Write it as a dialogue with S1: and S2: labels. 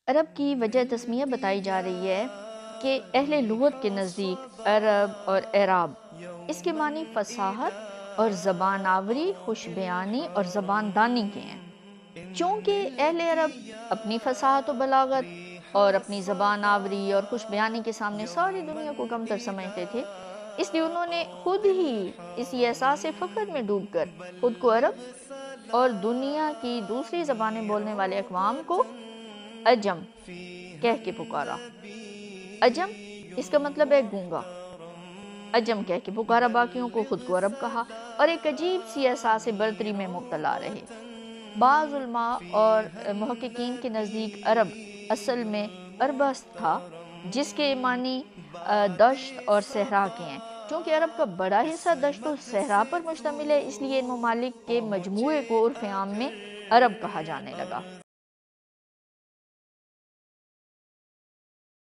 S1: عرب کی وجہ تسمیہ بتائی جا رہی ہے کہ اہل لغت کے نزدیک عرب اور اعراب اس کے معنی فصاحت اور زبان آوری، خوش بیانی اور زبان دانی کے ہیں۔ چونکہ اہل عرب اپنی فصاحت و بلاغت اور اپنی زبان آوری اور خوش بیانی کے سامنے ساری دنیا کو کمتر سمجھتے تھے، اس لیے انہوں نے خود ہی اسی احساس فخر میں ڈوب کر خود کو عرب اور دنیا کی دوسری زبانیں بولنے والے اقوام کو عجم کہہ کے پکارا۔ عجم اس کا مطلب ہے گونگا۔ عجم کہہ کے پکارا، باقیوں کو خود کو عرب کہا اور ایک عجیب سی احساس برتری میں مبتلا رہے۔ بعض علماء اور محققین کے نزدیک عرب اصل میں عربس تھا، جس کے معنی دشت اور صحرا کے ہیں۔ چونکہ عرب کا بڑا حصہ دشت و صحرا پر مشتمل ہے، اس لیے ان ممالک کے مجموعے کو عرف عام میں عرب کہا جانے لگا۔